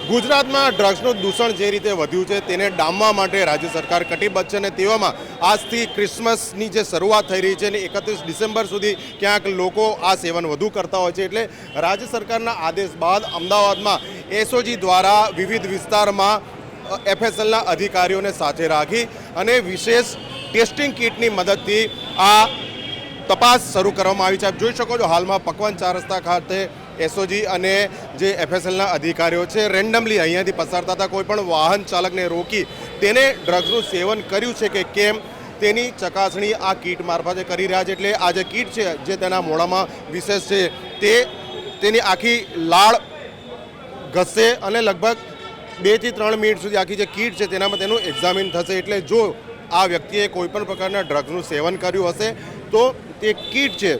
ગુજરાતમાં ડ્રગ્સનું દૂષણ જે રીતે વધ્યું છે તેને ડામવા માટે રાજ્ય સરકાર કટિબદ્ધ છે અને તેવામાં આજથી ક્રિસમસની જે શરૂઆત થઈ રહી છે અને 31 ડિસેમ્બર સુધી ક્યાંક લોકો આ સેવન વધુ કરતા હોય છે. એટલે રાજ્ય સરકારના આદેશ બાદ અમદાવાદમાં એસઓજી દ્વારા વિવિધ વિસ્તારમાં એફએસએલના અધિકારીઓને સાથે રાખી અને વિશેષ ટેસ્ટિંગ કિટની મદદથી આ તપાસ શરૂ કરવામાં આવી છે. આપ જોઈ શકો છો હાલમાં પકવાન 4 રસ્તા ખાતે એસઓજી અને જે એફએસએલના અધિકારીઓ છે રેન્ડમલી અહીંયાથી પસાર થતા કોઈ પણ વાહન ચાલકને રોકી તેને ડ્રગ્સનું સેવન કર્યું છે કે કેમ તેની ચકાસણી આ કીટ મારફતે કરી રહ્યા છે. એટલે આ જે કીટ છે જે તેના મોઢામાં વિશેષ છે તેની આખી લાળ ઘસશે અને લગભગ 2 થી 3 મિનિટ સુધી આખી જે કીટ છે તેનામાં તેનું એક્ઝામિન થશે. એટલે જો આ વ્યક્તિએ કોઈપણ પ્રકારના ડ્રગ્સનું સેવન કર્યું હશે તો તે કીટ છે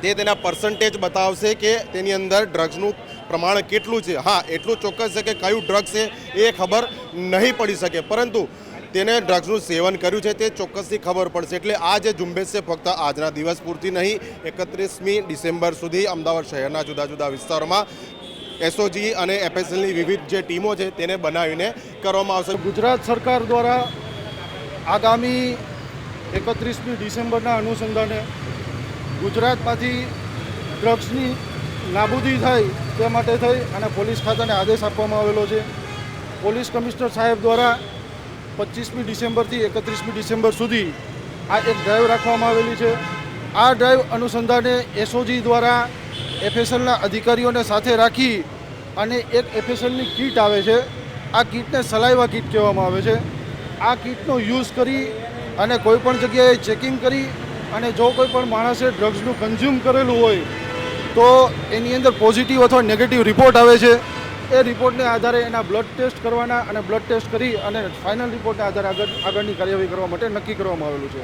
તે તેના પર્સન્ટેજ બતાવશે કે તેની અંદર ડ્રગ્સનું પ્રમાણ કેટલું છે. હા, એટલું ચોક્કસ છે કે કયું ડ્રગ્સ છે એ ખબર નહીં પડી શકે, પરંતુ તેને ડ્રગ્સનું સેવન કર્યું છે તે ચોક્કસથી ખબર પડશે. એટલે આ જે ઝુંબેશ છે ફક્ત આજના દિવસ પૂરતી નહીં, 31મી ડિસેમ્બર સુધી અમદાવાદ શહેરના જુદા જુદા વિસ્તારોમાં એસઓજી અને એફએસએલની વિવિધ જે ટીમો છે તેને બનાવીને કરવામાં આવશે. ગુજરાત સરકાર દ્વારા આગામી 31મી ડિસેમ્બરના અનુસંધાને ગુજરાતમાંથી ડ્રગ્સની નાબૂદી થાય તે માટે થઈ અને પોલીસ ખાતાને આદેશ આપવામાં આવેલો છે. પોલીસ કમિશનર સાહેબ દ્વારા 25મી ડિસેમ્બરથી 31મી ડિસેમ્બર સુધી આ એક ડ્રાઈવ રાખવામાં આવેલી છે. આ ડ્રાઈવ અનુસંધાને એસઓજી દ્વારા એફએસએલના અધિકારીઓને સાથે રાખી અને એક એફએસએલની કીટ આવે છે. આ કીટને સલાઈવા કીટ કહેવામાં આવે છે. આ કીટનો યુઝ કરી અને કોઈપણ જગ્યાએ ચેકિંગ કરી અને જો કોઈ પણ માણસે ડ્રગ્સનું કન્ઝ્યુમ કરેલું હોય તો એની અંદર પોઝિટિવ અથવા નેગેટિવ રિપોર્ટ આવે છે. એ રિપોર્ટને આધારે એના બ્લડ ટેસ્ટ કરવાના અને બ્લડ ટેસ્ટ કરી અને ફાઇનલ રિપોર્ટના આધારે આગળની કાર્યવાહી કરવા માટે નક્કી કરવામાં આવેલું છે.